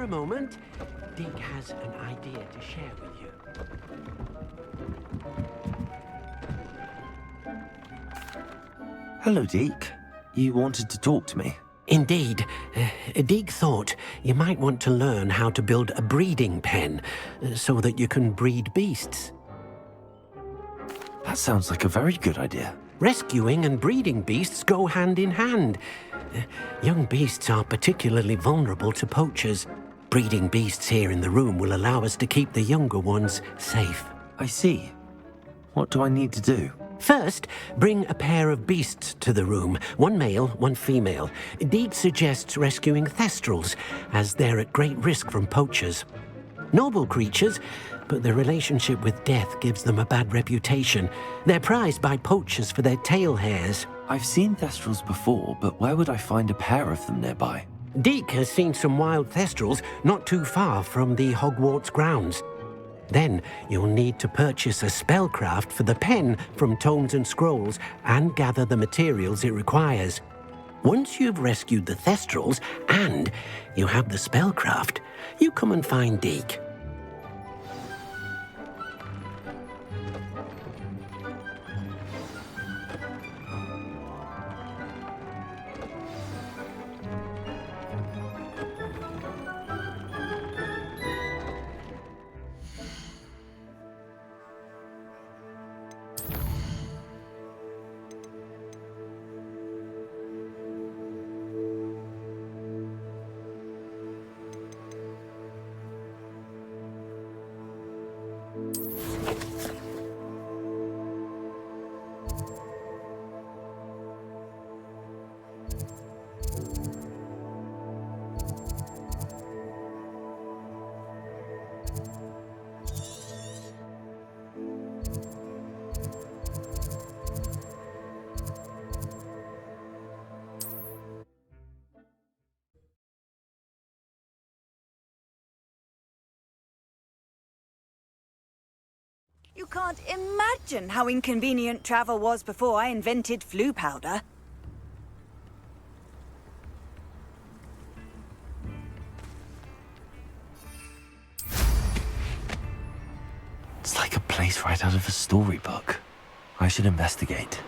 a moment. Dick has an idea to share with you. Hello, Deke. You wanted to talk to me? Indeed. Dick thought you might want to learn how to build a breeding pen so that you can breed beasts. That sounds like a very good idea. Rescuing and breeding beasts go hand in hand. Young beasts are particularly vulnerable to poachers. Breeding beasts here in the room will allow us to keep the younger ones safe. I see. What do I need to do? First, bring a pair of beasts to the room. One male, one female. Deed suggests rescuing thestrals, as they're at great risk from poachers. Noble creatures, but their relationship with death gives them a bad reputation. They're prized by poachers for their tail hairs. I've seen thestrals before, but where would I find a pair of them nearby? Deke has seen some wild thestrals not too far from the Hogwarts grounds. Then you'll need to purchase a spellcraft for the pen from Tomes and Scrolls and gather the materials it requires. Once you've rescued the thestrals and you have the spellcraft, you come and find Deke. You can't imagine how inconvenient travel was before I invented flu powder. It's like a place right out of a storybook. I should investigate.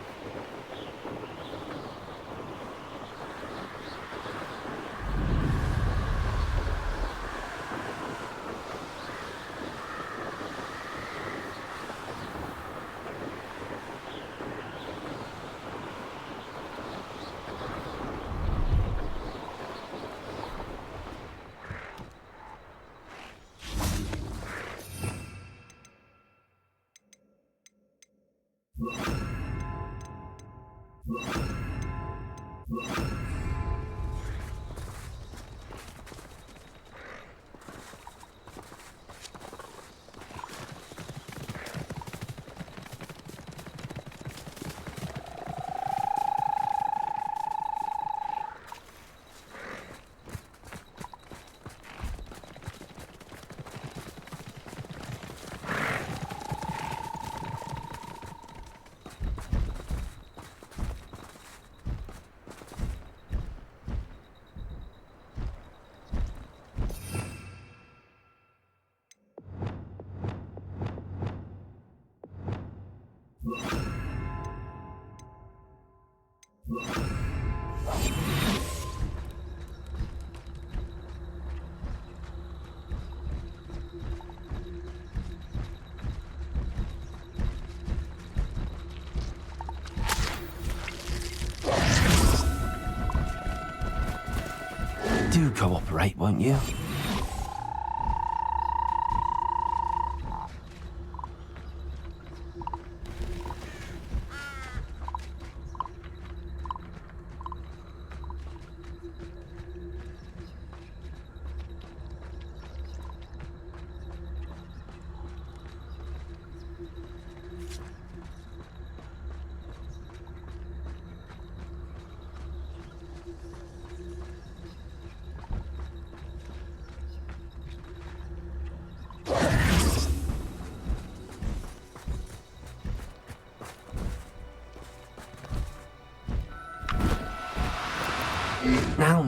Do cooperate, won't you?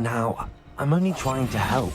Now, I'm only trying to help.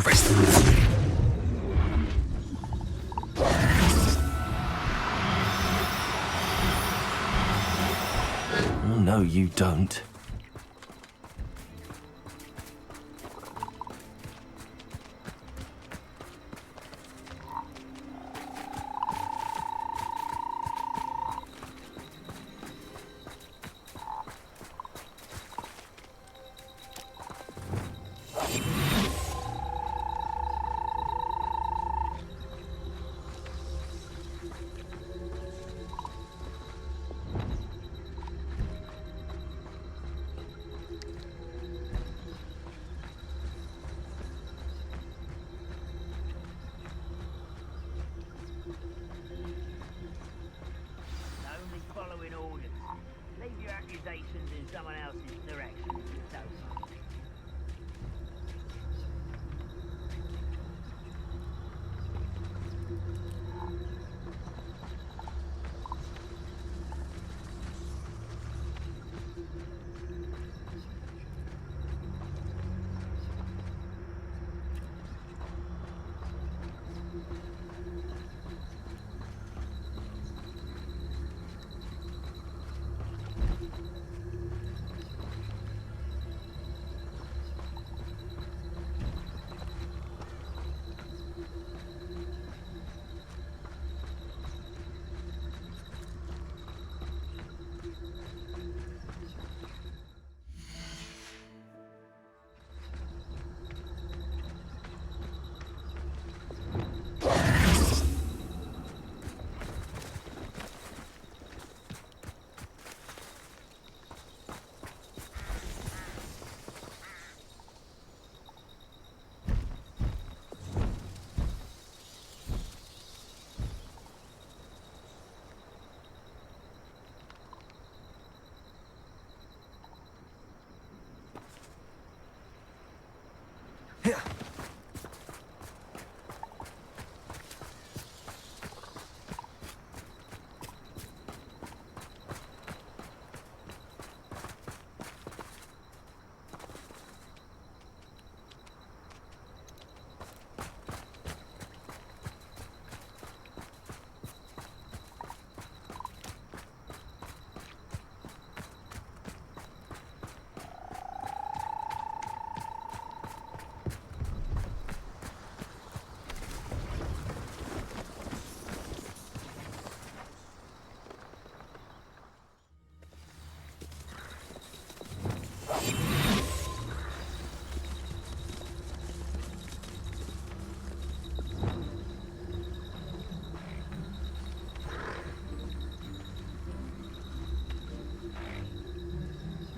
Arrest them. Oh, no, you don't. Only following orders. Leave your accusations in someone else's direction. So far.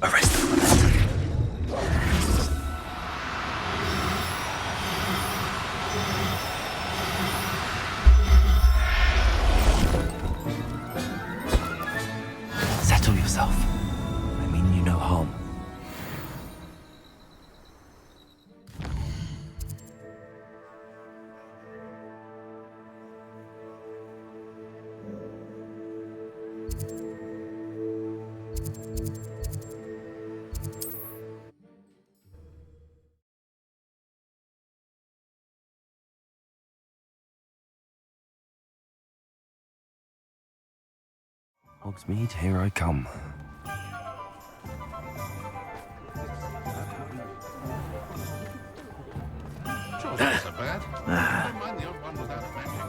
Arrest them. Settle yourself. I mean you no harm. Hogsmeade, here I come. Sure, not so bad. Don't mind the odd one without magic.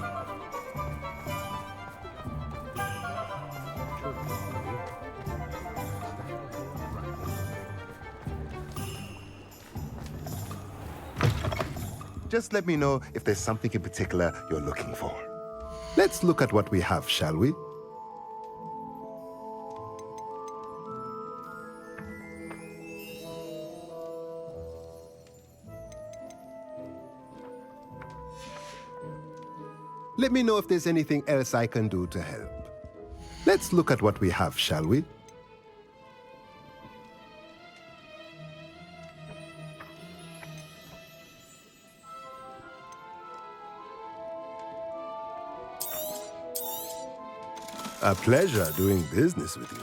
Just let me know if there's something in particular you're looking for. Let's look at what we have, shall we? Let me know if there's anything else I can do to help. Let's look at what we have, shall we? A pleasure doing business with you.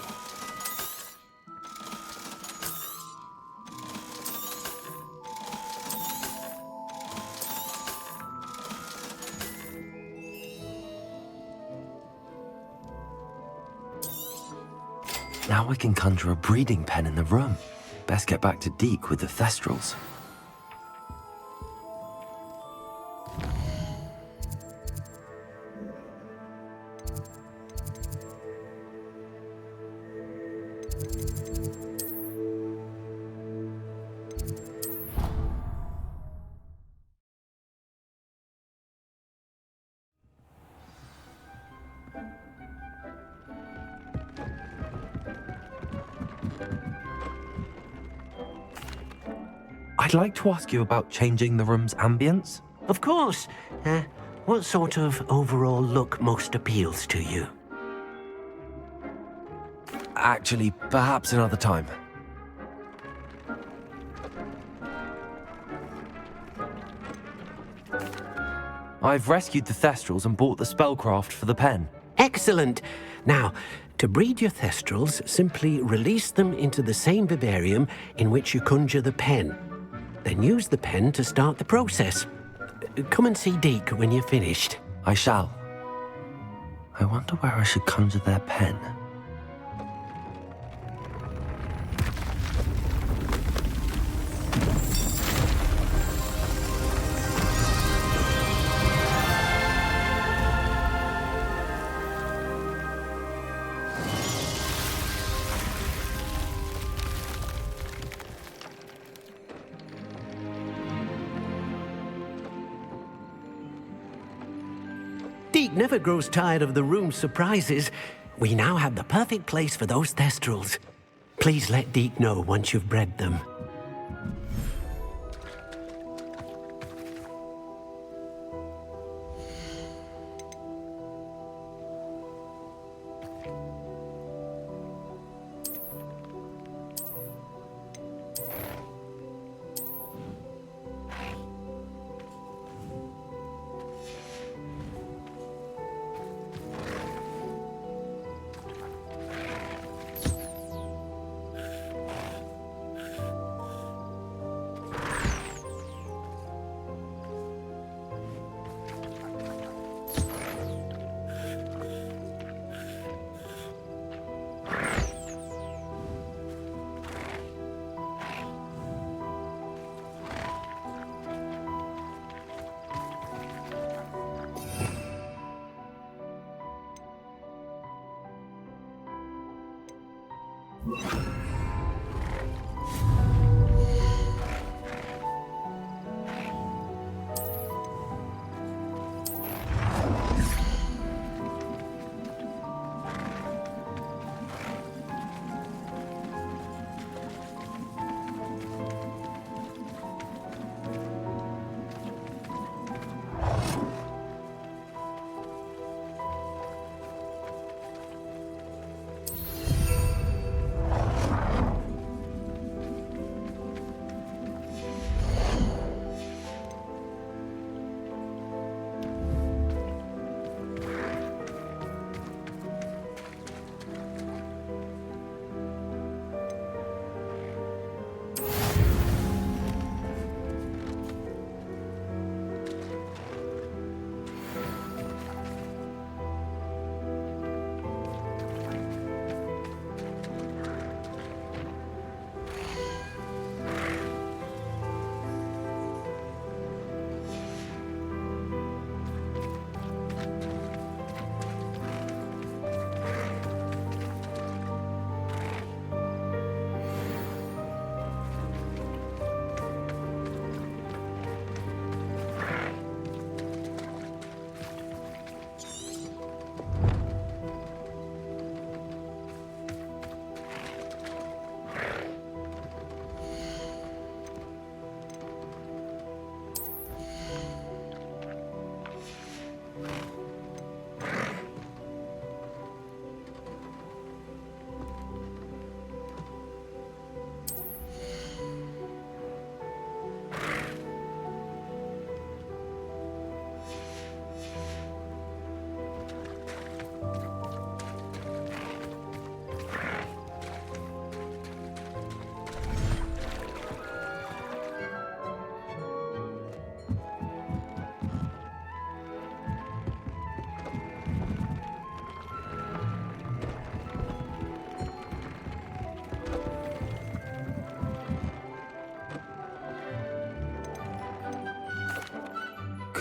Now I can conjure a breeding pen in the room. Best get back to Deke with the Thestrals. I'd like to ask you about changing the room's ambience. Of course. What sort of overall look most appeals to you? Actually, perhaps another time. I've rescued the Thestrals and bought the spellcraft for the pen. Excellent. Now, to breed your Thestrals, simply release them into the same vivarium in which you conjure the pen. Then use the pen to start the process. Come and see Deke when you're finished. I shall. I wonder where I should conjure their pen. Deke never grows tired of the room's surprises. We now have the perfect place for those Thestrals. Please let Deke know once you've bred them.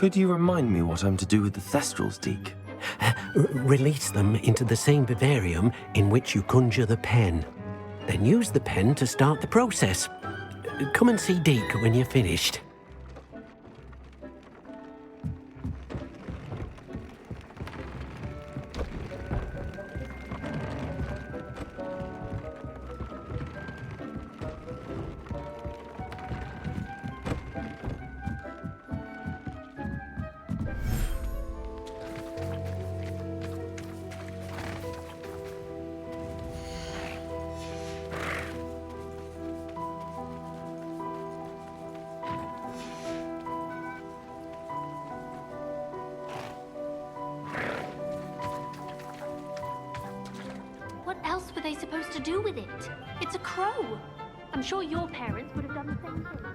Could you remind me what I'm to do with the Thestrals, Deke? Release them into the same vivarium in which you conjure the pen. Then use the pen to start the process. Come and see Deke when you're finished. What else were they supposed to do with it? It's a crow. I'm sure your parents would have done the same thing.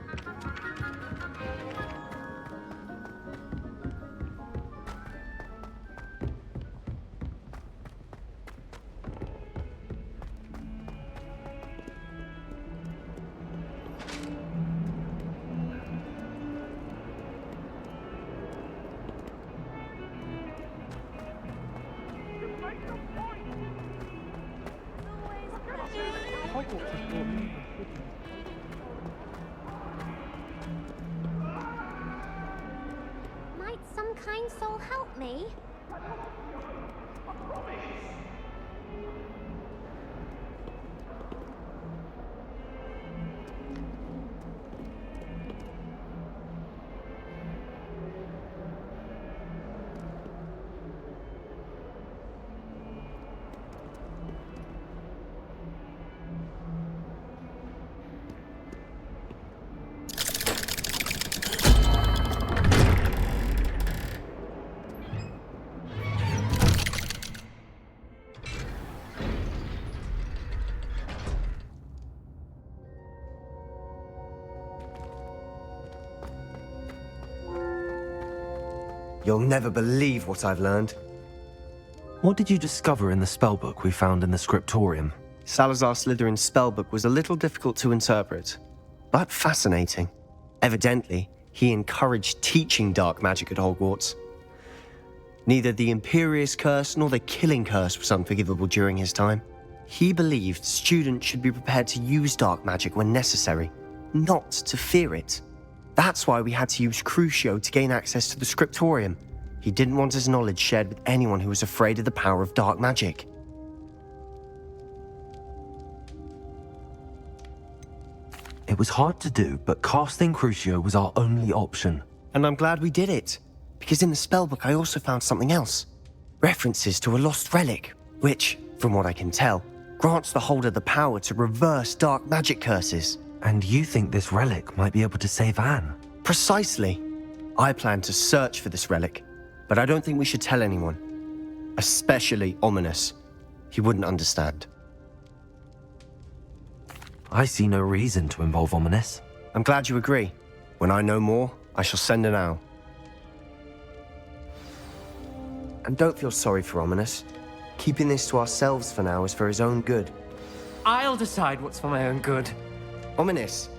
Might some kind soul help me? You'll never believe what I've learned. What did you discover in the spellbook we found in the scriptorium? Salazar Slytherin's spellbook was a little difficult to interpret, but fascinating. Evidently, he encouraged teaching dark magic at Hogwarts. Neither the Imperious Curse nor the Killing Curse was unforgivable during his time. He believed students should be prepared to use dark magic when necessary, not to fear it. That's why we had to use Crucio to gain access to the scriptorium. He didn't want his knowledge shared with anyone who was afraid of the power of dark magic. It was hard to do, but casting Crucio was our only option. And I'm glad we did it, because in the spellbook I also found something else. References to a lost relic, which, from what I can tell, grants the holder the power to reverse dark magic curses. And you think this relic might be able to save Anne? Precisely. I plan to search for this relic, but I don't think we should tell anyone. Especially Ominous. He wouldn't understand. I see no reason to involve Ominous. I'm glad you agree. When I know more, I shall send an owl. And don't feel sorry for Ominous. Keeping this to ourselves for now is for his own good. I'll decide what's for my own good. Ominous,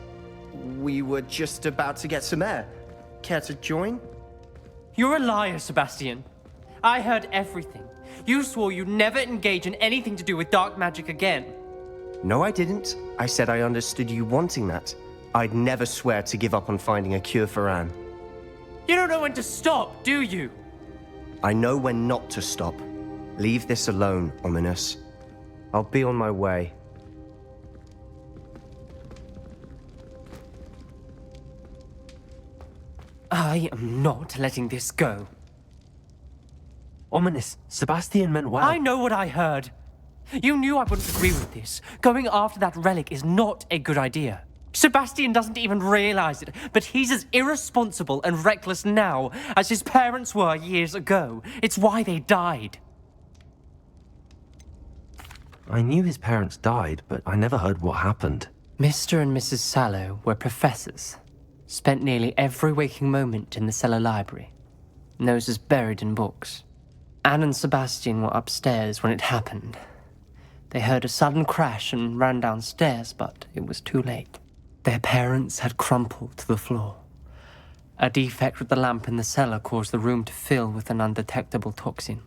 we were just about to get some air. Care to join? You're a liar, Sebastian. I heard everything. You swore you'd never engage in anything to do with dark magic again. No, I didn't. I said I understood you wanting that. I'd never swear to give up on finding a cure for Anne. You don't know when to stop, do you? I know when not to stop. Leave this alone, Ominous. I'll be on my way. I am not letting this go. Ominous, Sebastian meant well. I know what I heard. You knew I wouldn't agree with this. Going after that relic is not a good idea. Sebastian doesn't even realize it, but he's as irresponsible and reckless now as his parents were years ago. It's why they died. I knew his parents died, but I never heard what happened. Mr. and Mrs. Sallow were professors. Spent nearly every waking moment in the cellar library. Noses buried in books. Anne and Sebastian were upstairs when it happened. They heard a sudden crash and ran downstairs, but it was too late. Their parents had crumpled to the floor. A defect with the lamp in the cellar caused the room to fill with an undetectable toxin.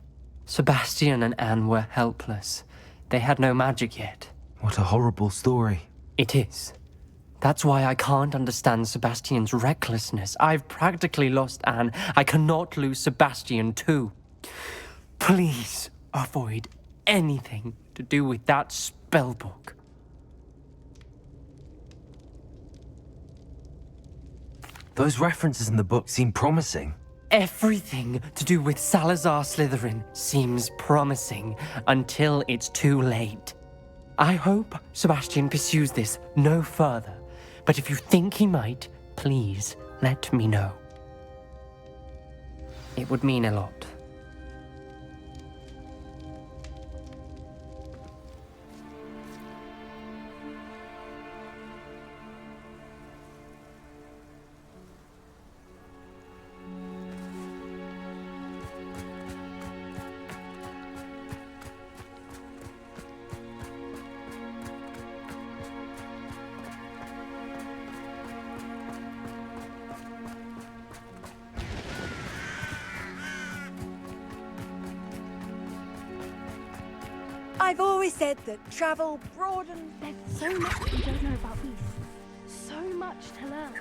Sebastian and Anne were helpless. They had no magic yet. What a horrible story. It is. That's why I can't understand Sebastian's recklessness. I've practically lost Anne. I cannot lose Sebastian too. Please avoid anything to do with that spellbook. Those references in the book seem promising. Everything to do with Salazar Slytherin seems promising until it's too late. I hope Sebastian pursues this no further, but if you think he might, please let me know. It would mean a lot. I've always said that travel broadens. There's so much we don't know about beasts. So much to learn.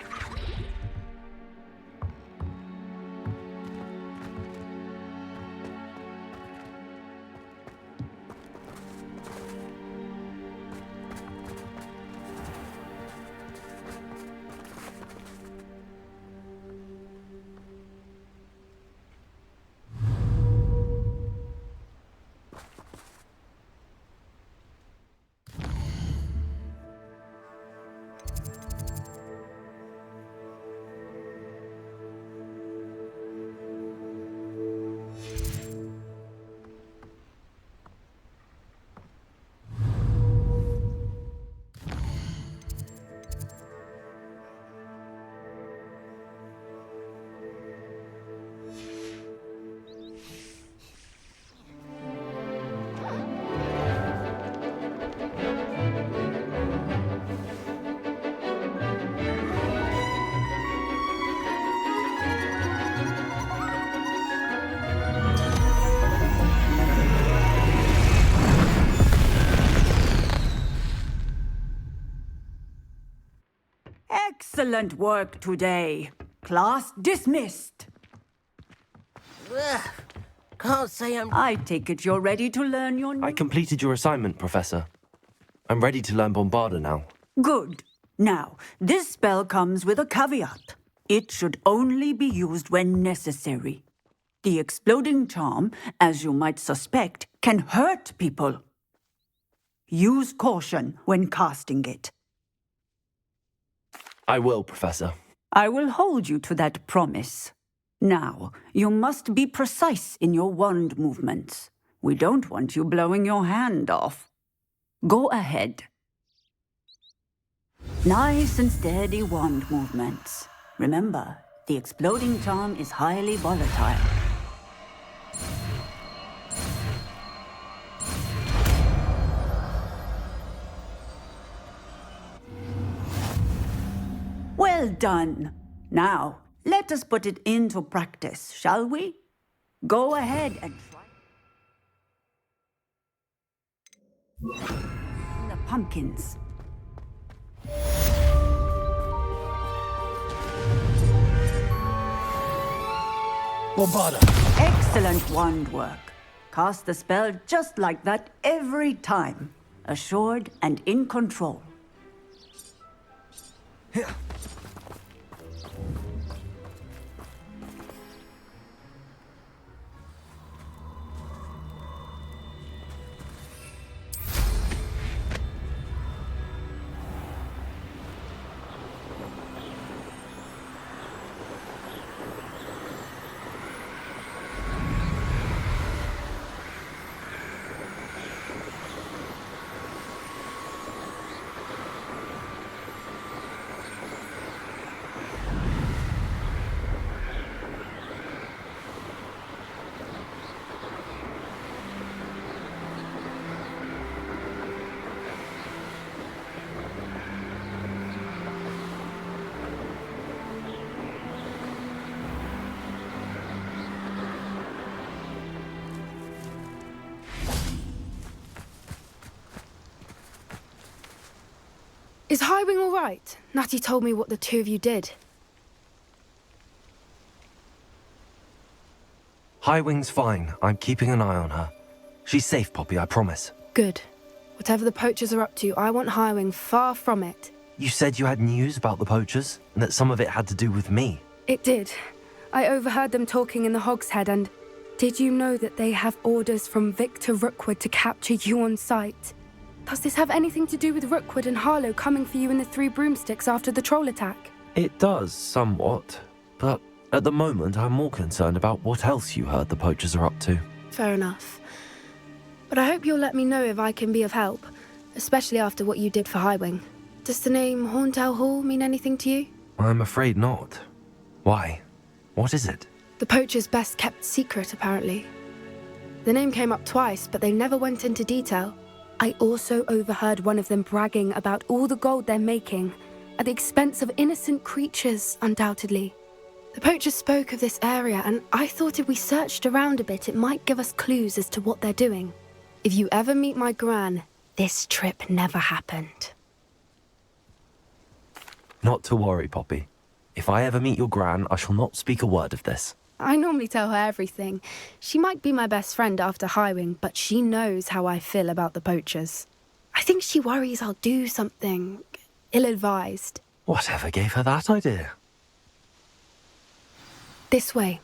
Excellent work today. Class dismissed. Ugh, can't say I'm... I take it you're ready to learn your new... I completed your assignment, Professor. I'm ready to learn Bombarda now. Good. Now, this spell comes with a caveat. It should only be used when necessary. The exploding charm, as you might suspect, can hurt people. Use caution when casting it. I will, Professor. I will hold you to that promise. Now, you must be precise in your wand movements. We don't want you blowing your hand off. Go ahead. Nice and steady wand movements. Remember, the exploding charm is highly volatile. Well done. Now, let us put it into practice, shall we? Go ahead and try. The pumpkins. Bombarda! Excellent wand work. Cast the spell just like that every time. Assured and in control. Here. Is Highwing all right? Natty told me what the two of you did. Highwing's fine. I'm keeping an eye on her. She's safe, Poppy, I promise. Good. Whatever the poachers are up to, I want Highwing far from it. You said you had news about the poachers, and that some of it had to do with me. It did. I overheard them talking in the Hogshead, and did you know that they have orders from Victor Rookwood to capture you on sight? Does this have anything to do with Rookwood and Harlow coming for you in the Three Broomsticks after the troll attack? It does, somewhat. But at the moment, I'm more concerned about what else you heard the poachers are up to. Fair enough. But I hope you'll let me know if I can be of help, especially after what you did for Highwing. Does the name Horntail Hall mean anything to you? I'm afraid not. Why? What is it? The poacher's best kept secret, apparently. The name came up twice, but they never went into detail. I also overheard one of them bragging about all the gold they're making, at the expense of innocent creatures, undoubtedly. The poachers spoke of this area, and I thought if we searched around a bit, it might give us clues as to what they're doing. If you ever meet my gran, this trip never happened. Not to worry, Poppy. If I ever meet your gran, I shall not speak a word of this. I normally tell her everything. She might be my best friend after Highwing, but she knows how I feel about the poachers. I think she worries I'll do something ill-advised. Whatever gave her that idea? This way.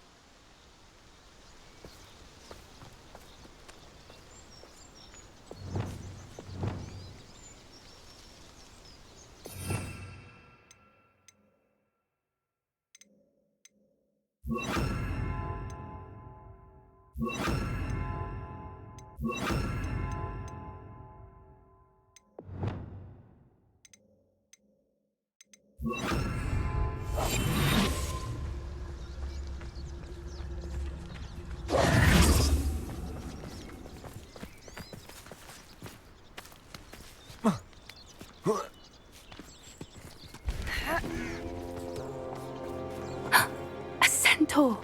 A centaur.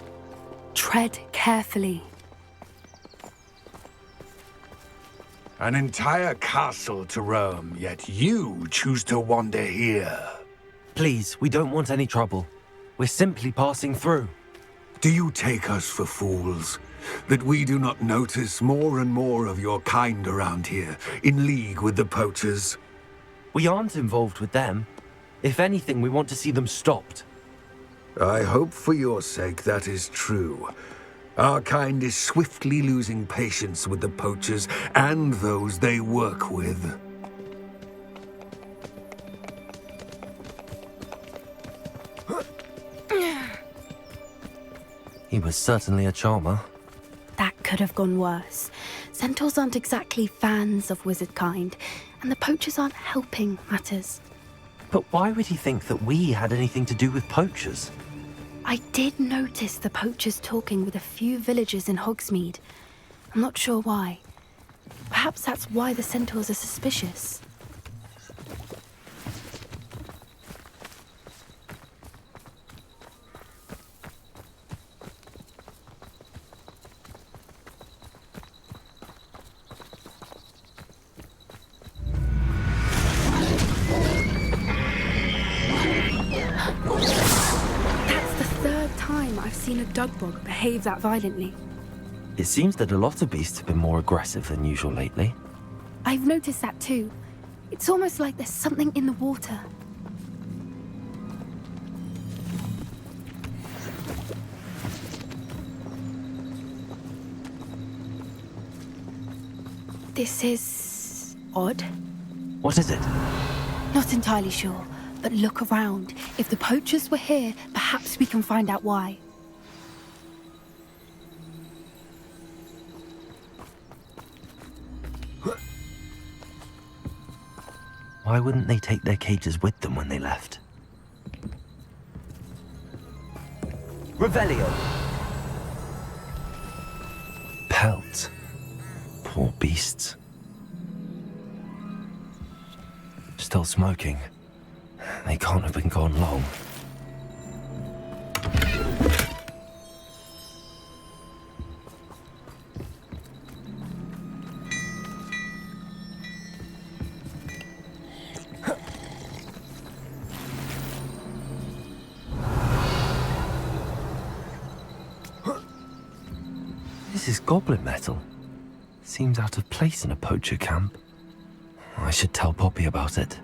Tread carefully. An entire castle to roam, yet you choose to wander here. Please, we don't want any trouble. We're simply passing through. Do you take us for fools? That we do not notice more and more of your kind around here, in league with the poachers? We aren't involved with them. If anything, we want to see them stopped. I hope for your sake that is true. Our kind is swiftly losing patience with the poachers and those they work with. He was certainly a charmer. That could have gone worse. Centaurs aren't exactly fans of wizard kind, and the poachers aren't helping matters. But why would he think that we had anything to do with poachers? I did notice the poachers talking with a few villagers in Hogsmeade. I'm not sure why. Perhaps that's why the centaurs are suspicious. I've seen a dugbog behave that violently. It seems that a lot of beasts have been more aggressive than usual lately. I've noticed that too. It's almost like there's something in the water. This is odd. What is it? Not entirely sure, but look around. If the poachers were here, perhaps we can find out why. Why wouldn't they take their cages with them when they left? Revelio! Pelts. Poor beasts. Still smoking. They can't have been gone long. is this goblin metal? Seems out of place in a poacher camp. I should tell Poppy about it.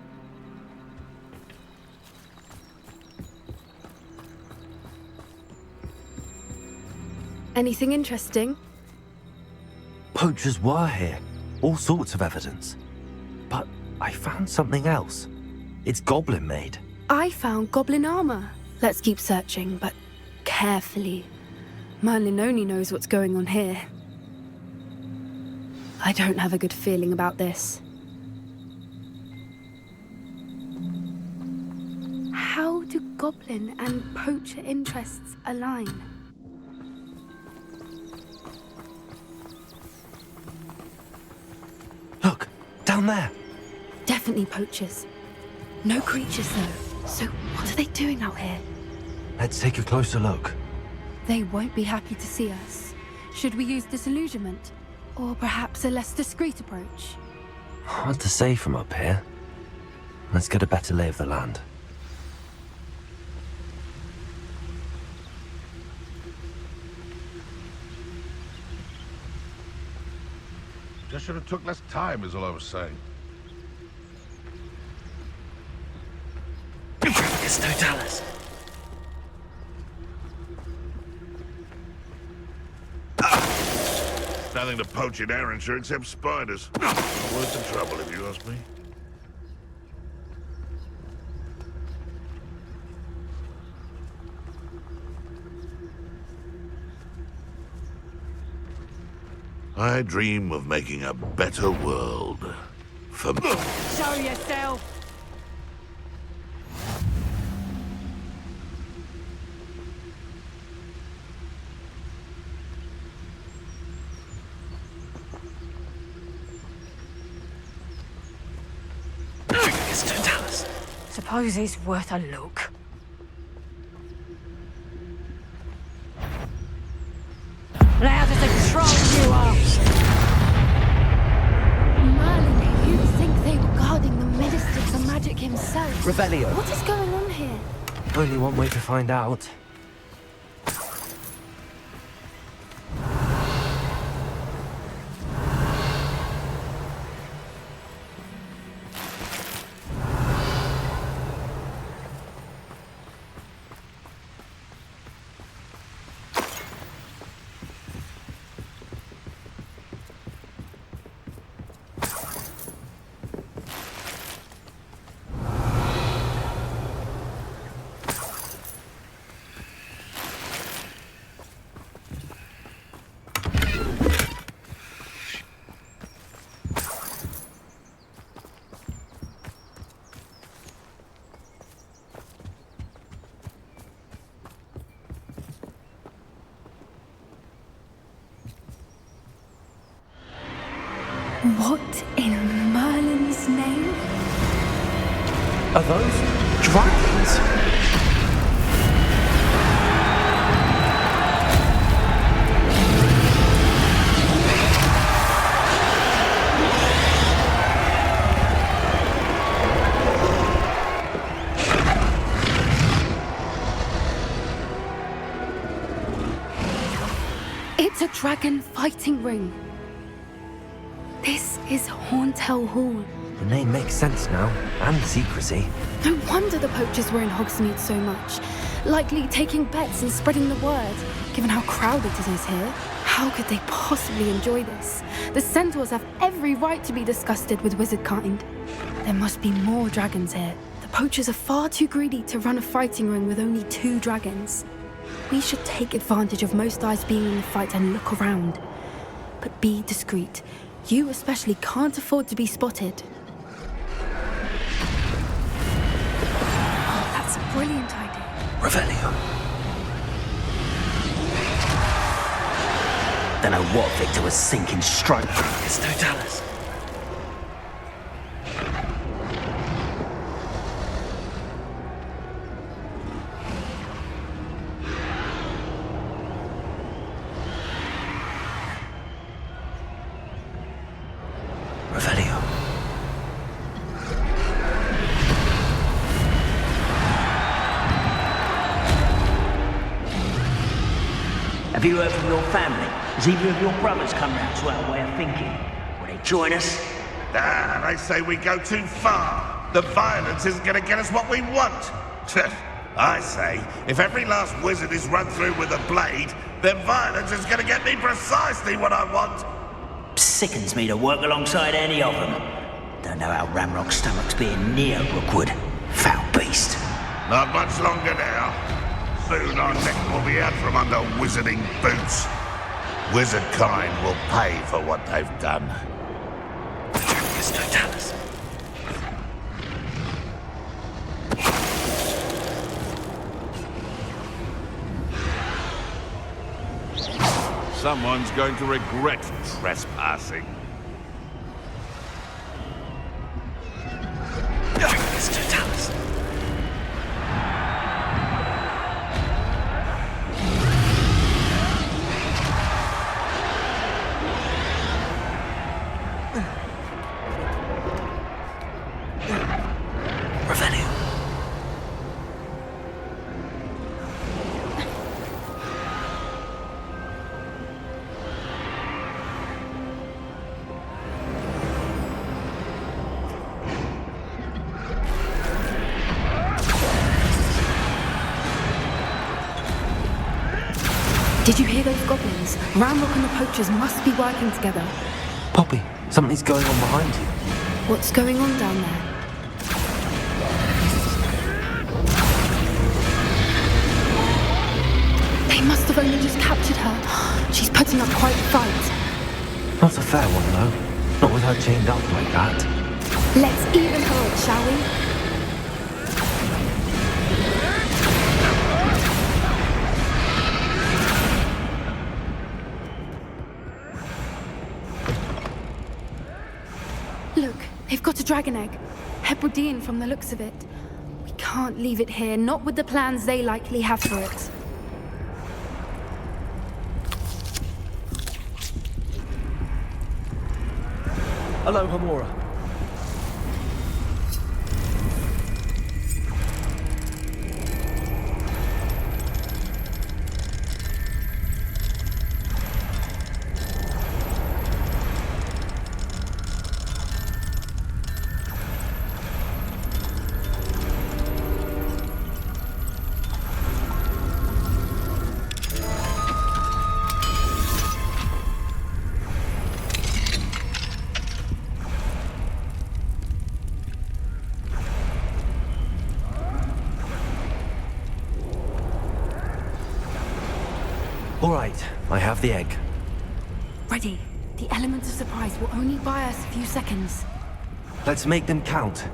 Anything interesting? Poachers were here. All sorts of evidence. But I found something else. It's goblin made. I found goblin armor. Let's keep searching, but carefully. Merlin only knows what's going on here. I don't have a good feeling about this. How do goblin and poacher interests align? Look, down there. Definitely poachers. No creatures, though. So what are they doing out here? Let's take a closer look. They won't be happy to see us. Should we use disillusionment? Or perhaps a less discreet approach? Hard to say from up here. Let's get a better lay of the land. Just should have took less time, is all I was saying. It's Totalis. Nothing to poach in Arrynshire except spiders. Worse than trouble, if you ask me. I dream of making a better world for me. Show yourself! It's Totalis. Suppose he's worth a look. Loud as a troll you are! Merlin, you'd think they were guarding the Minister for Magic himself. Revelio. What is going on here? Only one way to find out. What in Merlin's name? Are those dragons? It's a dragon fighting ring. This is Hauntel Hall. The name makes sense now, and secrecy. No wonder the poachers were in Hogsmeade so much. Likely taking bets and spreading the word, given how crowded it is here. How could they possibly enjoy this? The centaurs have every right to be disgusted with wizard kind. There must be more dragons here. The poachers are far too greedy to run a fighting ring with only 2 dragons. We should take advantage of most eyes being in the fight and look around. But be discreet. You especially can't afford to be spotted. Oh, that's a brilliant idea. Revelio. Don't know what Victor was sinking stroke. It's Totalis. Revelio. Have you heard from your family? Has either of your brothers come round to our way of thinking? Will they join us? They say we go too far. The violence isn't going to get us what we want. I say, if every last wizard is run through with a blade, then violence is going to get me precisely what I want. Sickens me to work alongside any of them. Don't know how Ramrock's stomach's being near Rookwood. Foul beast. Not much longer now. Soon our neck will be out from under wizarding boots. Wizard kind will pay for what they've done. Someone's going to regret trespassing. Did you hear those goblins? Ramrock and the poachers must be working together. Poppy, something's going on behind you. What's going on down there? They must have only just captured her. She's putting up quite a fight. Not a fair one, though. Not with her chained up like that. Let's even her up, shall we? Look, they've got a dragon egg. Hebridean from the looks of it. We can't leave it here, not with the plans they likely have for it. Hello, Hamora. All right, I have the egg. Ready. The element of surprise will only buy us a few seconds. Let's make them count.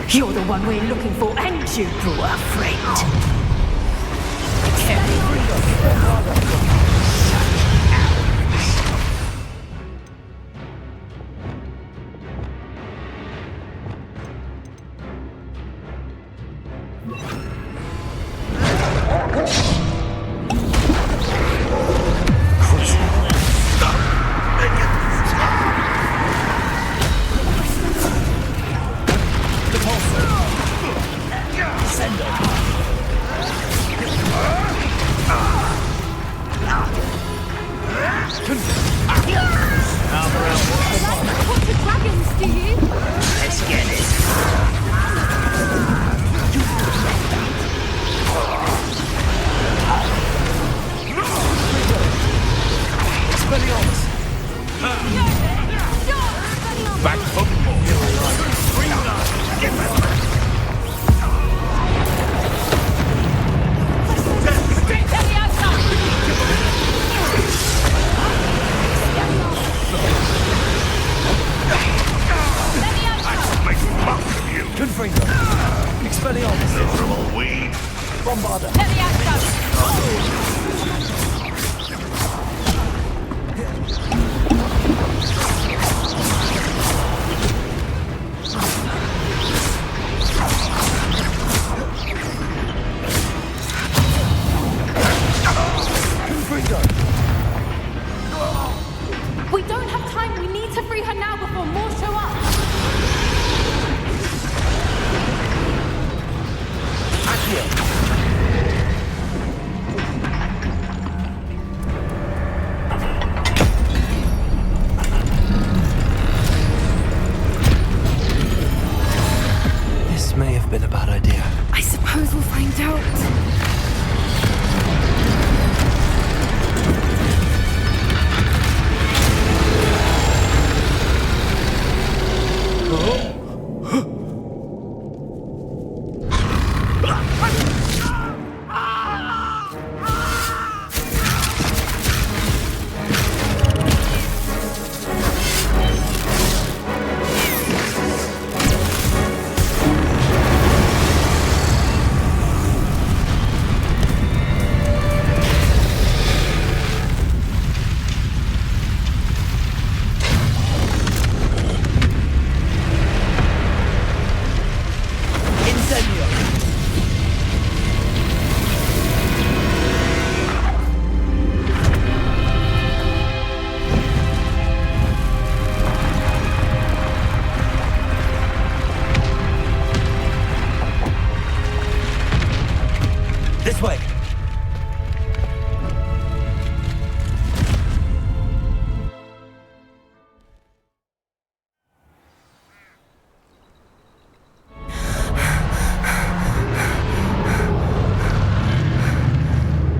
You're the one we're looking for, and you drew a friend. Send them. Bombarder! Heavy action! We don't have time. We need to free her now before more show up. This may have been a bad idea. I suppose we'll find out. This way!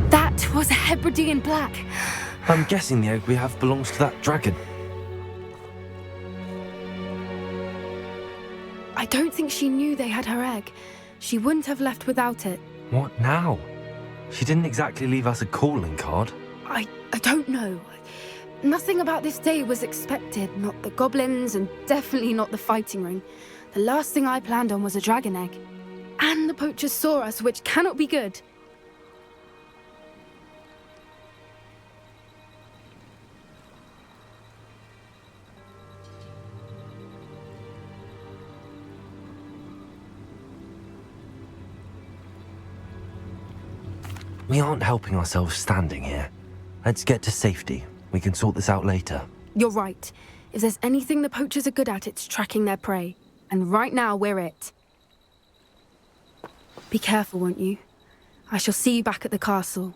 That was a Hebridean black. I'm guessing the egg we have belongs to that dragon. I don't think she knew they had her egg. She wouldn't have left without it. What now? She didn't exactly leave us a calling card. I don't know. Nothing about this day was expected. Not the goblins, and definitely not the fighting ring. The last thing I planned on was a dragon egg. And the poachers saw us, which cannot be good. We aren't helping ourselves standing here. Let's get to safety. We can sort this out later. You're right. If there's anything the poachers are good at, it's tracking their prey. And right now, we're it. Be careful, won't you? I shall see you back at the castle.